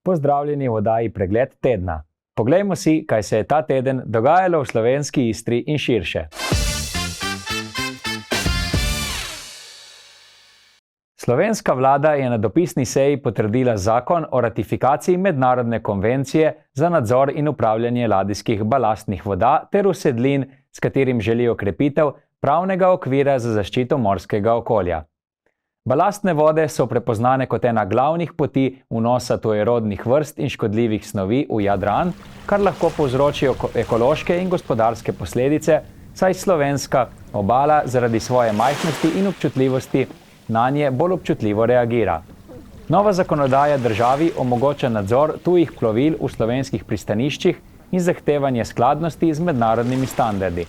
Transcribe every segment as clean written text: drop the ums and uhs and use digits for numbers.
Pozdravljeni v oddaji Pregled tedna. Poglejmo si, kaj se je ta teden dogajalo v slovenski Istri in širše. Slovenska vlada je na dopisni seji potrdila zakon o ratifikaciji mednarodne konvencije za nadzor in upravljanje ladijskih balastnih voda ter usedlin, s katerim želi okrepitev pravnega okvira za zaščito morskega okolja. Balastne vode so prepoznane kot ena glavnih poti vnosa tujerodnih vrst in škodljivih snovi v Jadran, kar lahko povzročijo ekološke in gospodarske posledice, saj slovenska obala zaradi svoje majhnosti in občutljivosti nanje bolj občutljivo reagira. Nova zakonodaja državi omogoča nadzor tujih plovil v slovenskih pristaniščih in zahtevanje skladnosti z mednarodnimi standardi.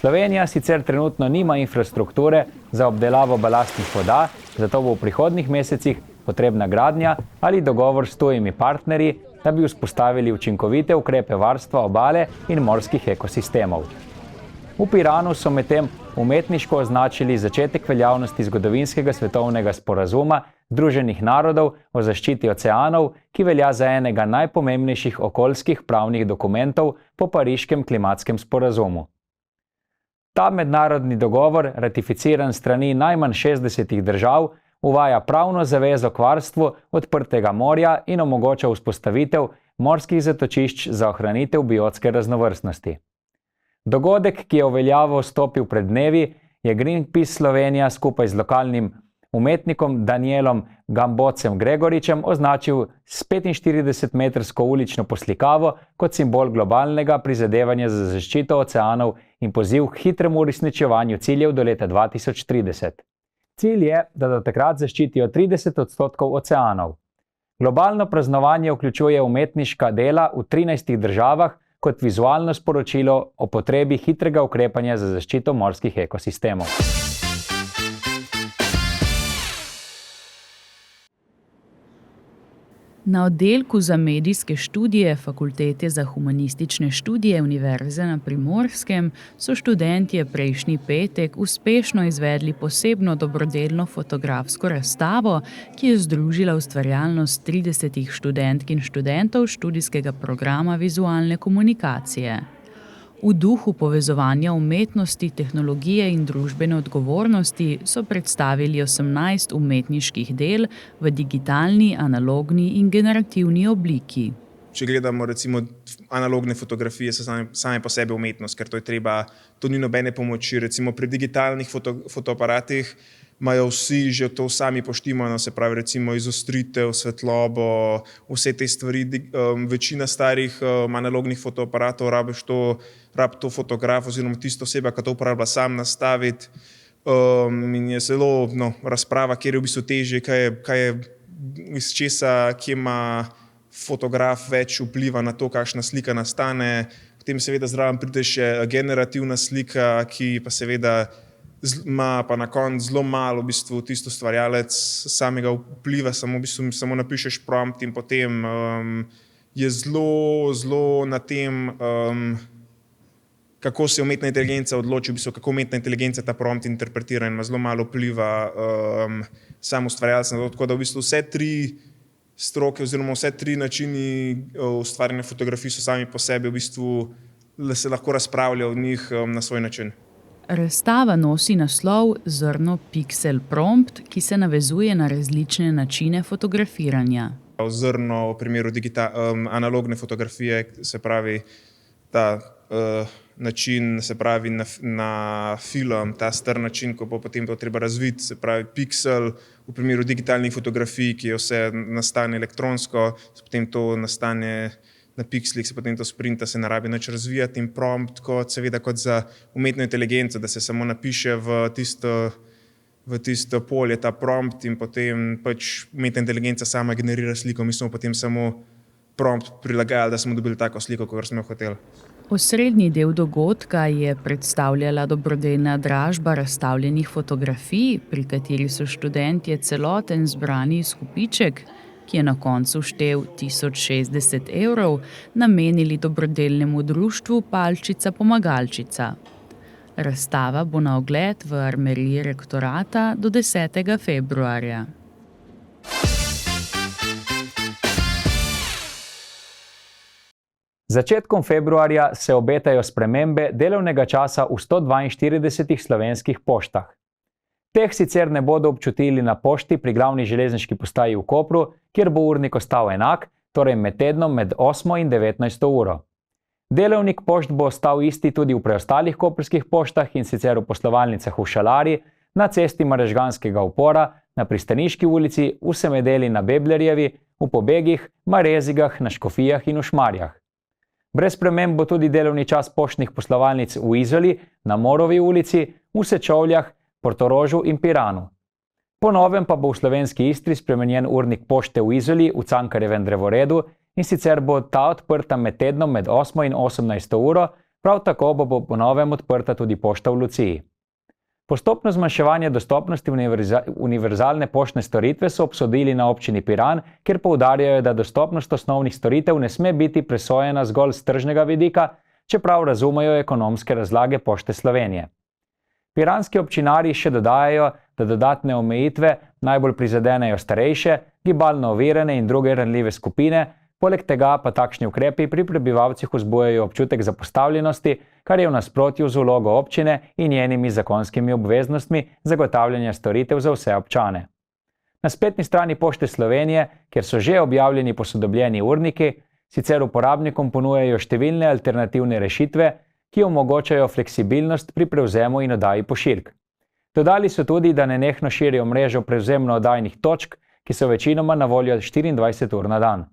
Slovenija sicer trenutno nima infrastrukture za obdelavo balastnih voda, zato bo v prihodnjih mesecih potrebna gradnja ali dogovor s tujimi partnerji, da bi vzpostavili učinkovite ukrepe varstva obale in morskih ekosistemov. V Piranu so medtem umetniško označili začetek veljavnosti zgodovinskega svetovnega sporazuma Združenih narodov o zaščiti oceanov, ki velja za enega najpomembnejših okoljskih pravnih dokumentov po Pariškem klimatskem sporazumu. Ta mednarodni dogovor, ratificiran strani najmanj 60 držav, uvaja pravno zavezo k varstvu odprtega morja in omogoča vzpostavitev morskih zatočišč za ohranitev biotske raznovrstnosti. Dogodek, ki je v veljavo stopil pred dnevi, je Greenpeace Slovenija skupaj z lokalnim umetnikom Danielom Gambocem Gregoričem označil s 45-metrsko ulično poslikavo kot simbol globalnega prizadevanja za zaščito oceanov in poziv k hitremu uresničevanju ciljev do leta 2030. Cilj je, da do takrat zaščitijo 30% oceanov. Globalno praznovanje vključuje umetniška dela v 13 državah kot vizualno sporočilo o potrebi hitrega ukrepanja za zaščito morskih ekosistemov. Na oddelku za medijske študije Fakultete za humanistične študije Univerze na Primorskem so študentje prejšnji petek uspešno izvedli posebno dobrodelno fotografsko razstavo, ki je združila ustvarjalnost 30 študentk in študentov študijskega programa vizualne komunikacije. V duhu povezovanja umetnosti, tehnologije in družbene odgovornosti so predstavili 18 umetniških del v digitalni, analogni in generativni obliki. Če gledamo recimo analogne fotografije, so same po sebi umetnost, ker to ni nobene pomoči. Recimo pri digitalnih fotoaparatih imajo vsi že to sami poštimano, se pravi recimo izostritev, svetlobo, vse te stvari. Večina starih analognih fotoaparatov rabi to fotograf oziroma tisto oseba, ki to uporablja, sam nastaviti. In je zelo razprava, kjer je v bistvu težje, kaj je iz česa, kje ima fotograf več vpliva na to, kakšna slika nastane. Potem seveda zraven pride še generativna slika, ki pa seveda ima pa na koncu zelo malo v bistvu tisto ustvarjalec samega vpliva, samo napišeš prompt in potem je zelo na tem, kako se umetna inteligenca odloči, v bistvu, kako umetna inteligenca ta prompt interpretira in ima zelo malo vpliva sam ustvarjalec. Tako da v bistvu vse tri stroke oziroma vse tri načini ustvarjanja fotografij so sami po sebi v bistvu, da se lahko razpravlja o njih na svoj način. Razstava nosi naslov Zrno Pixel Prompt, ki se navezuje na različne načine fotografiranja. Zrno v primeru analogne fotografije, se pravi ta način, se pravi na film, ta star način, ko bo potem to treba razviti, se pravi pixel v primeru digitalnih fotografij, ki vse nastane elektronsko, potem to nastane na pixlih, se potem to sprinta, se ne rabi nič razvijati, in prompt kot za umetno inteligenco, da se samo napiše v tisto polje ta prompt in potem pač umetna inteligenca sama generira sliko. Mi smo potem samo prompt prilagajali, da smo dobili tako sliko, kot smo jo hoteli. Osrednji del dogodka je predstavljala dobrodelna dražba razstavljenih fotografij, pri kateri so študentje celoten zbrani izkupiček, ki je na koncu štel 1060 €, namenili dobrodelnemu društvu Palčica Pomagalčica. Razstava bo na ogled v Armeriji rektorata do 10. februarja. Začetkom februarja se obetajo spremembe delovnega časa v 142 slovenskih poštah. Teh sicer ne bodo občutili na pošti pri glavni železniški postaji v Kopru, kjer bo urnik ostal enak, torej med tednom med 8 in 19 uro. Delovnik pošt bo ostal isti tudi v preostalih koprskih poštah, in sicer v poslovalnicah v Šalari, na cesti Marežganskega upora, na Pristaniški ulici, v Semedeli na Beblerjevi, v Pobegih, Marezigah, na Škofijah in v Šmarjah. Brez sprememb bo tudi delovni čas poštnih poslovalnic v Izoli, na Morovi ulici, v Sečovljah, Portorožu in Piranu. Po novem pa bo v Slovenski Istri spremenjen urnik pošte v Izoli v Cankarjevem drevoredu, in sicer bo ta odprta med tednom med 8 in 18 uro, prav tako bo po novem odprta tudi pošta v Luciji. Postopno zmanjševanje dostopnosti univerzalne poštne storitve so obsodili na občini Piran, kjer poudarjajo, da dostopnost osnovnih storitev ne sme biti presojena zgolj z tržnega vidika, čeprav razumejo ekonomske razlage Pošte Slovenije. Piranski občinarji še dodajajo, da dodatne omejitve najbolj prizadenejo starejše, gibalno ovirane in druge ranljive skupine, poleg tega pa takšni ukrepi pri prebivalcih vzbujajo občutek zapostavljenosti, kar je v nasprotju z vlogo občine in njenimi zakonskimi obveznostmi zagotavljanja storitev za vse občane. Na spletni strani Pošte Slovenije, kjer so že objavljeni posodobljeni urniki, sicer uporabnikom ponujajo številne alternativne rešitve, ki omogočajo fleksibilnost pri prevzemu in oddaji pošiljk. Dodali so tudi, da nenehno širijo mrežo prevzemno-oddajnih točk, ki so večinoma na voljo 24 ur na dan.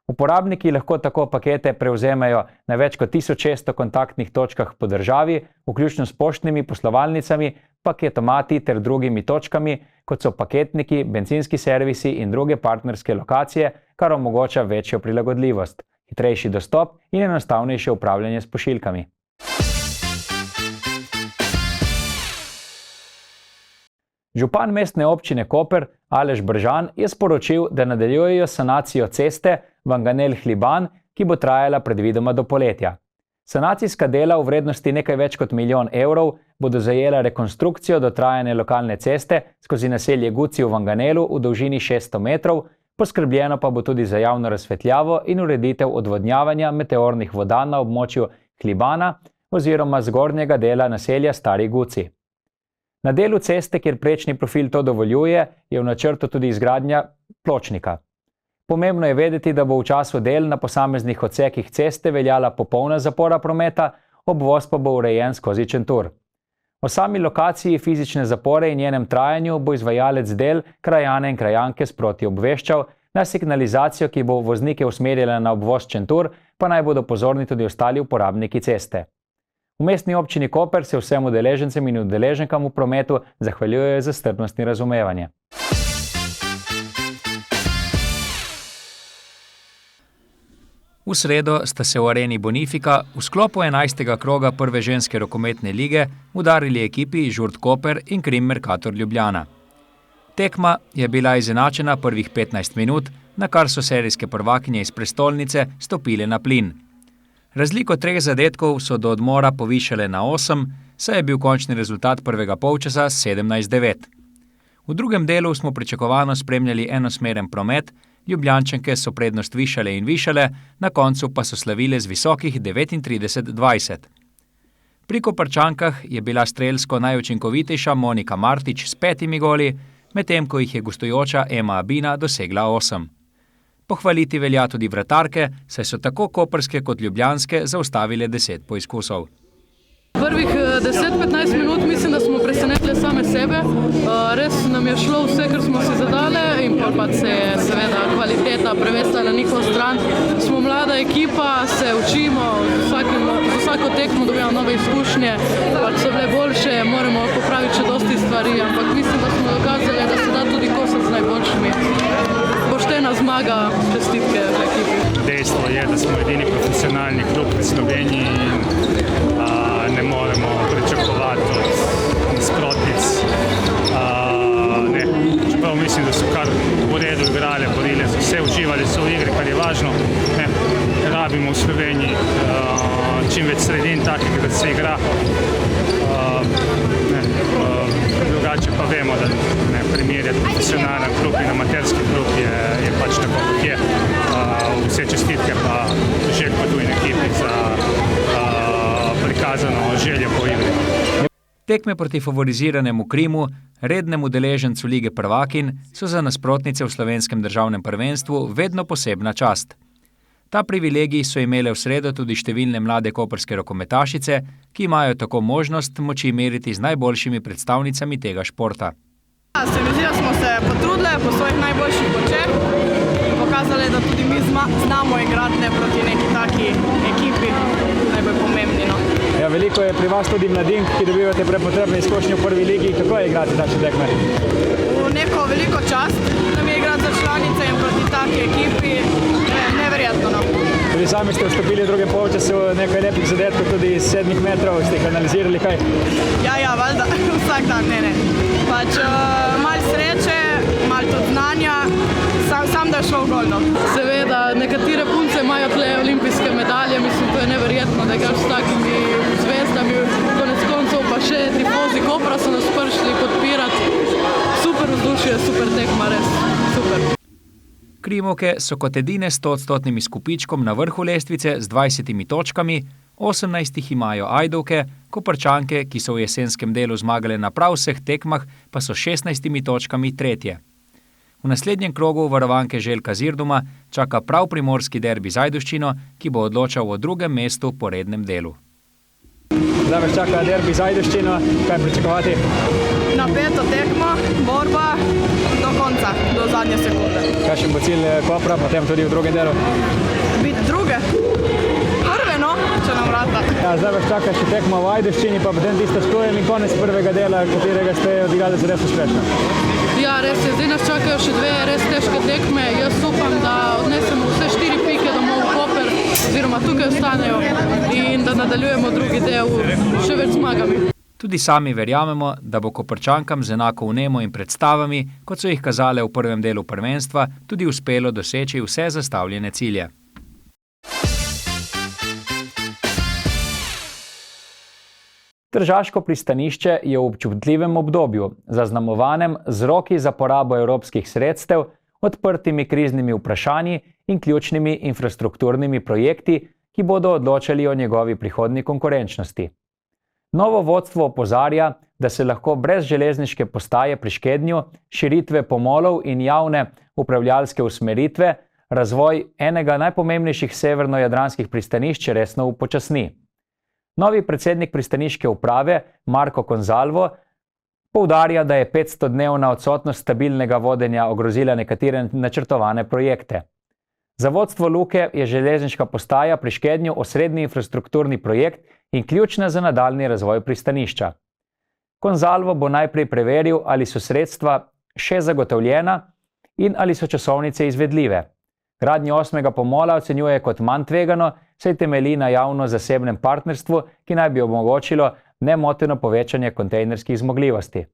Uporabniki lahko tako pakete prevzemajo na več kot 1600 kontaktnih točkah po državi, vključno s poštnimi poslovalnicami, paketomati ter drugimi točkami, kot so paketniki, bencinski servisi in druge partnerske lokacije, kar omogoča večjo prilagodljivost, hitrejši dostop in enostavnejše upravljanje s pošiljkami. Župan mestne občine Koper, Aleš Bržan, je sporočil, da nadaljujejo sanacijo ceste Vanganel-Hliban, ki bo trajala predvidoma do poletja. Sanacijska dela v vrednosti nekaj več kot 1 milijon evrov bodo zajela rekonstrukcijo dotrajane lokalne ceste skozi naselje Guci v Vanganelu v dolžini 600 metrov, poskrbljeno pa bo tudi za javno razsvetljavo in ureditev odvodnjavanja meteornih voda na območju Hlibana oziroma zgornjega dela naselja Stari Guci. Na delu ceste, kjer prečni profil to dovoljuje, je v načrtu tudi izgradnja pločnika. Pomembno je vedeti, da bo v času del na posameznih odsekih ceste veljala popolna zapora prometa, obvoz pa bo urejen skozi Čentur. O sami lokaciji fizične zapore in njenem trajanju bo izvajalec del krajane in krajanke sproti obveščal, na signalizacijo, ki bo voznike usmerjala na obvoz Čentur, pa naj bodo pozorni tudi ostali uporabniki ceste. V mestni občini Koper se vsem udeležencem in udeleženkam v prometu zahvaljujejo za strpnost in razumevanje. V sredo sta se v areni Bonifika v sklopu 11. kroga prve ženske rokometne lige udarili ekipi Žurt Koper in Krim Mercator Ljubljana. Tekma je bila izenačena prvih 15 minut, na kar so serijske prvakinje iz prestolnice stopile na plin. Razliko 3 zadetkov so do odmora povišale na 8, saj je bil končni rezultat prvega polčasa 17-9. V drugem delu smo pričakovano spremljali enosmeren promet, Ljubljančanke so prednost višale in višale, na koncu pa so slavile z visokih 39-20. Pri Koprčankah je bila strelsko najučinkovitejša Monika Martič s 5 goli, medtem ko jih je gostujoča Ema Abina dosegla 8. Pohvaliti velja tudi vratarke, saj so tako koprske kot ljubljanske zaustavile 10 poizkusov. Prvih 10-15 minut mislim, da smo presenetili same sebe. Res nam je šlo vse, kar smo si zadali in pa se je seveda kvaliteta prevesla na njihovo stran. Smo mlada ekipa, se učimo, z vsako tekmo dobivamo nove izkušnje, pač so bile boljše, moramo popraviti še dosti stvari, ampak mislim, da smo dokazali, da se da tudi kosati z najboljšimi. Poštena zmaga, čestitke v ekipi. Dejstvo je, da smo edini profesionalni klub v Sloveniji in ne moremo pričakovati od nasprotnic. Čeprav mislim, da so kar v redu igrali, borile so vse, uživali so v igri, kar je važno. Rabimo v Sloveniji čim več sredin takih, da se igra. Drugače pa vemo, da primerjati profesionalen klub in amaterski klub je pač tako, kot je. vse čestitke pa Željko tu in ekipi za prikazano željo po igri. Tekme proti favoriziranemu Krimu, rednemu udeležencu Lige prvakinj, so za nasprotnice v slovenskem državnem prvenstvu vedno posebna čast. Ta privilegij so imele v sredo tudi številne mlade koprske rokometašice, ki imajo tako možnost moči meriti z najboljšimi predstavnicami tega športa. Se mi zdi, da smo se potrudili po svojih najboljših močeh in pokazali, da tudi mi znamo igrati proti neki taki ekipi, najbolj pomembni. Ja, veliko je pri vas tudi mladink, ki dobivate prepotrebne izkušnje v prvi ligi. Kako je igrati takšne tekme? V neko veliko čast nam je igrati za članice in proti taki ekipi, neverjetno. Tudi sami ste vstopili v drugem polčasu, nekaj lepih zadetkov tudi iz 7 metrov, ste jih analizirali kaj? Ja, valjda, vsak dan, ne. Pač malo sreče, malo tudi znanja, sam da je šlo v golno. Seveda, nekatere punce imajo tle olimpijske medalje, mislim, to je neverjetno, da igraš s takimi zvezdami, konec koncev pa še tifozi Kopra so nas prišli podpirati. Super vzdušje, super tekma, res, super. Krimovke so kot edine 100% skupičkom na vrhu lestvice z 20 točkami, 18 imajo Ajdovke, Koprčanke, ki so v jesenskem delu zmagale na prav vseh tekmah, pa so 16 točkami tretje. V naslednjem krogu varovanke Željka Zirduma čaka prav primorski derbi z Ajdovščino, ki bo odločal o drugem mestu po rednem delu. Zdaj vas čaka derbi z Ajdovščino, kaj pričakovati? Napeto tekmo, borba do konca, do zadnje sekunde. Kakšen bo cilj Kopra, potem tudi v drugem delu? Biti druge. Prve, no, če nam vrata. Ja, zdaj vas čaka še tekmo v Ajdovščini, pa potem tista s Ptujem in konec prvega dela, katerega ste odigrali res uspešno. Ja, res je, zdaj nas čakajo še 2 res težke tekme. Jaz upam, da odnesemo vse 4 pike domov v Koper, oziroma tukaj ostanejo in da nadaljujemo drugi del še več zmagami. Tudi sami verjamemo, da bo Koprčankam z enako vnemo in predstavami, kot so jih kazale v prvem delu prvenstva, tudi uspelo doseči vse zastavljene cilje. Tržaško pristanišče je v občutljivem obdobju, zaznamovanem z roki za porabo evropskih sredstev, odprtimi kriznimi vprašanji in ključnimi infrastrukturnimi projekti, ki bodo odločali o njegovi prihodnji konkurenčnosti. Novo vodstvo opozarja, da se lahko brez železniške postaje pri Škednju, širitve pomolov in javne upravljalske usmeritve, razvoj enega najpomembnejših severnojadranskih pristanišč resno upočasni. Novi predsednik pristaniške uprave, Marko Konzalvo, poudarja, da je 500-dnevna odsotnost stabilnega vodenja ogrozila nekatere načrtovane projekte. Za vodstvo Luke je železniška postaja pri Škednju osrednji infrastrukturni projekt in ključna za nadaljnji razvoj pristanišča. Konzalvo bo najprej preveril, ali so sredstva še zagotovljena in ali so časovnice izvedljive. Gradnjo 8. pomola ocenjuje kot manj tvegano, saj temelji na javno-zasebnem partnerstvu, ki naj bi omogočilo nemoteno povečanje kontejnerskih zmogljivosti.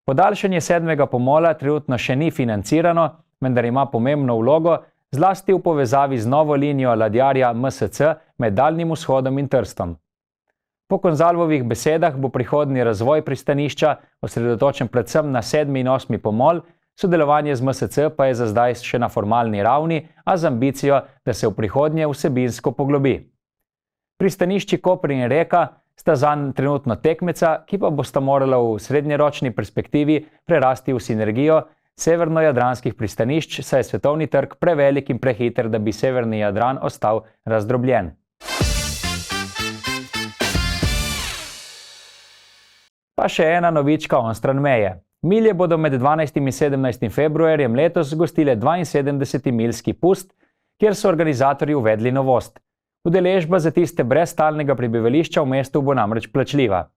Podaljšanje 7. pomola trenutno še ni financirano, vendar ima pomembno vlogo, zlasti v povezavi z novo linijo ladjarja MSC med Daljnim vzhodom in Trstom. Po Konzalvovih besedah bo prihodnji razvoj pristanišča osredotočen predvsem na 7. in 8. pomol, sodelovanje z MSC pa je za zdaj še na formalni ravni, a z ambicijo, da se v prihodnje vsebinsko poglobi. Pristanišči Koper in Reka sta zanj trenutno tekmeca, ki pa bosta morala v srednjeročni perspektivi prerasti v sinergijo severnojadranskih pristanišč, saj je svetovni trg prevelik in prehiter, da bi severni Jadran ostal razdrobljen. Pa še ena novička onstran meje. Milje bodo med 12. in 17. februarjem letos gostile 72-milski pust, kjer so organizatorji uvedli novost. Udeležba za tiste brez stalnega prebivališča v mestu bo namreč plačljiva.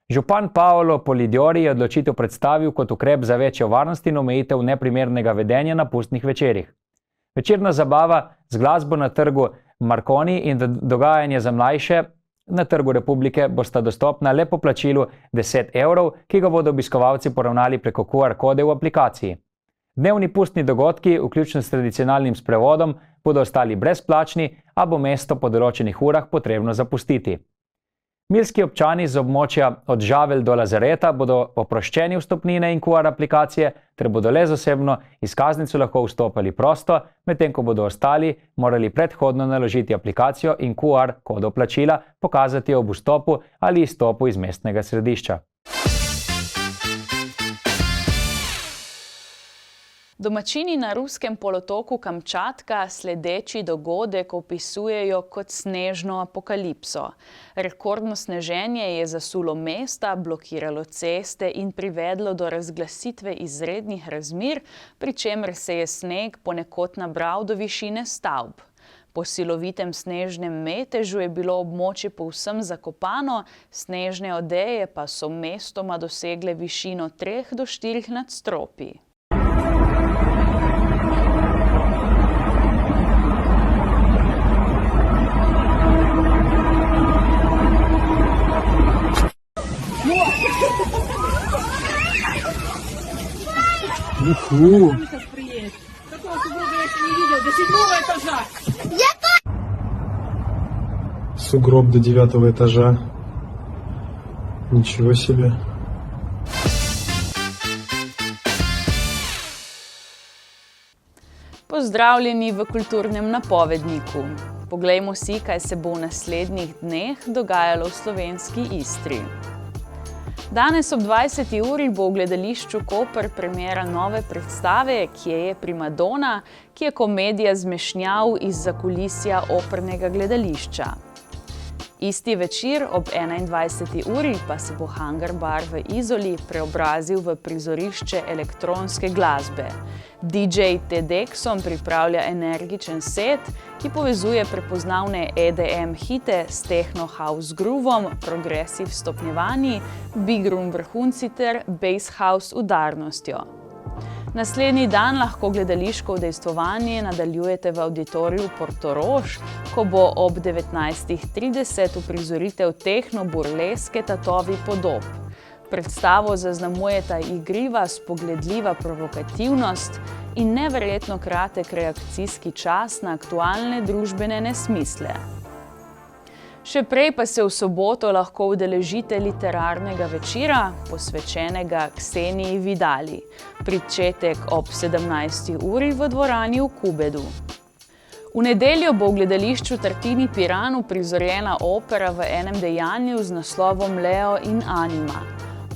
Župan Paolo Polidori je odločitev predstavil kot ukrep za večjo varnost in omejitev neprimernega vedenja na pustnih večerih. Večerna zabava z glasbo na trgu Marconi in dogajanje za mlajše na Trgu Republike bosta dostopna le po plačilu 10 €, ki ga bodo obiskovalci poravnali preko QR kode v aplikaciji. Dnevni pustni dogodki, vključno s tradicionalnim sprevodom, bodo ostali brezplačni, a bo mesto po določenih urah potrebno zapustiti. Milski občani z območja od Žavelj do Lazareta bodo oproščeni vstopnine in QR aplikacije, ter bodo le z osebno izkaznico lahko vstopali prosto, medtem ko bodo ostali morali predhodno naložiti aplikacijo in QR kodo plačila pokazati ob vstopu ali izstopu iz mestnega središča. Domačini na ruskem polotoku Kamčatka sledeči dogodek opisujejo kot snežno apokalipso. Rekordno sneženje je zasulo mesta, blokiralo ceste in privedlo do razglasitve izrednih razmer, pri čemer se je sneg ponekod nabral do višine stavb. Po silovitem snežnem metežu je bilo območje povsem zakopano, snežne odeje pa so mestoma dosegle višino 3 do 4 nadstropij. Сугроб до 9 этажа. Ничего себе. Pozdravljeni v kulturnem napovedniku. Poglejmo si, kaj se bo v naslednjih dneh dogajalo v slovenski Istri. Danes ob 20. uri bo v gledališču Koper premiera nove predstave Kje je primadona, ki je komedija zmešnjav iz zakulisja opernega gledališča. Isti večer ob 21. uri pa se bo Hangar bar v Izoli preobrazil v prizorišče elektronske glasbe. DJ Tedexom pripravlja energičen set, ki povezuje prepoznavne EDM hite s techno house groovom, progresiv stopnjevanji, big room vrhunci ter bass house udarnostjo. Naslednji dan lahko gledališko udejstvovanje nadaljujete v Auditoriju Portorož, ko bo ob 19:30 uprizoritev tehno-burleske Tatovi podob. Predstavo zaznamujeta igriva, spogledljiva provokativnost in neverjetno kratek reakcijski čas na aktualne družbene nesmisle. Še prej pa se v soboto lahko udeležite literarnega večera, posvečenega Kseniji Vidali. Pričetek ob 17. uri v dvorani v Kubedu. V nedeljo bo v gledališču Tartini Piran uprizorjena opera v enem dejanju z naslovom Leo in Anima.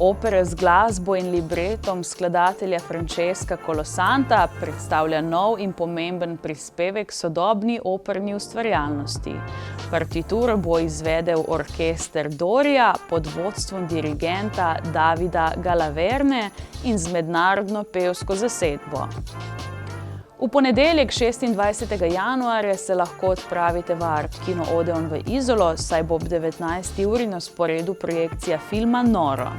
Opera z glasbo in libretom skladatelja Francesca Colosanta predstavlja nov in pomemben prispevek sodobni operni ustvarjalnosti. Partituro bo izvedel orkester Dorija pod vodstvom dirigenta Davida Galaverne in z mednarodno pevsko zasedbo. V ponedeljek 26. januarja se lahko odpravite v Art Kino Odeon v Izolo, saj bo ob 19. uri na sporedu projekcija filma Noro.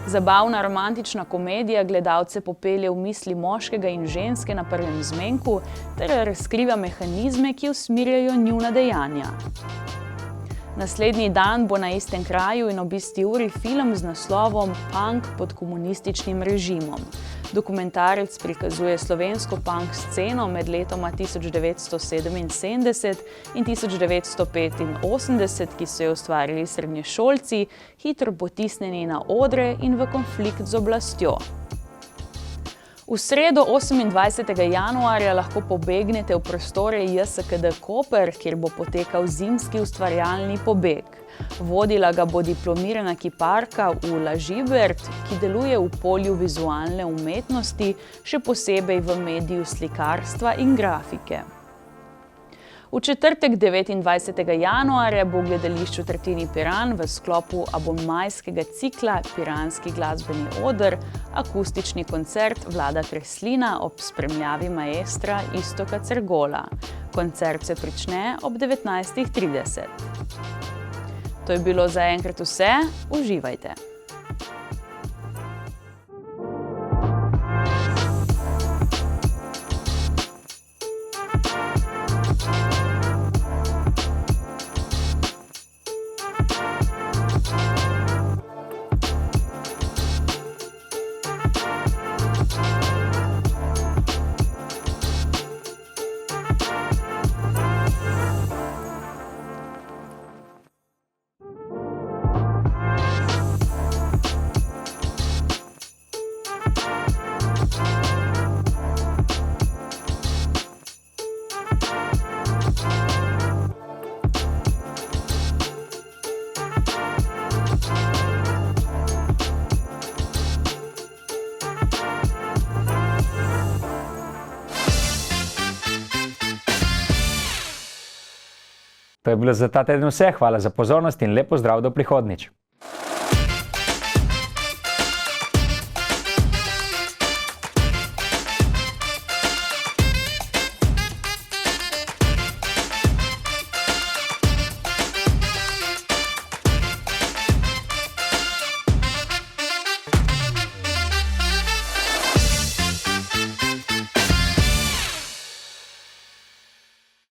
Zabavna romantična komedija gledalce popelje v misli moškega in ženske na prvem zmenku ter razkriva mehanizme, ki usmerjajo njuna dejanja. Naslednji dan bo na istem kraju in ob isti uri film z naslovom Punk pod komunističnim režimom. Dokumentarec prikazuje slovensko punk sceno med letoma 1977 in 1985, ki so jo ustvarili srednješolci, hitro potisnjeni na odre in v konflikt z oblastjo. V sredo 28. januarja lahko pobegnete v prostore JSKD Koper, kjer bo potekal zimski ustvarjalni pobeg. Vodila ga bo diplomirana kiparka Ula Žibert, ki deluje v polju vizualne umetnosti, še posebej v mediju slikarstva in grafike. V četrtek 29. januarja bo v gledališču Tartini Piran v sklopu abonmajskega cikla Piranski glasbeni oder akustični koncert Vlada Kreslina ob spremljavi maestra Iztoka Cergola. Koncert se prične ob 19:30. To je bilo zaenkrat vse, uživajte! To je bilo za ta teden vse. Hvala za pozornost in lep pozdrav do prihodnjič.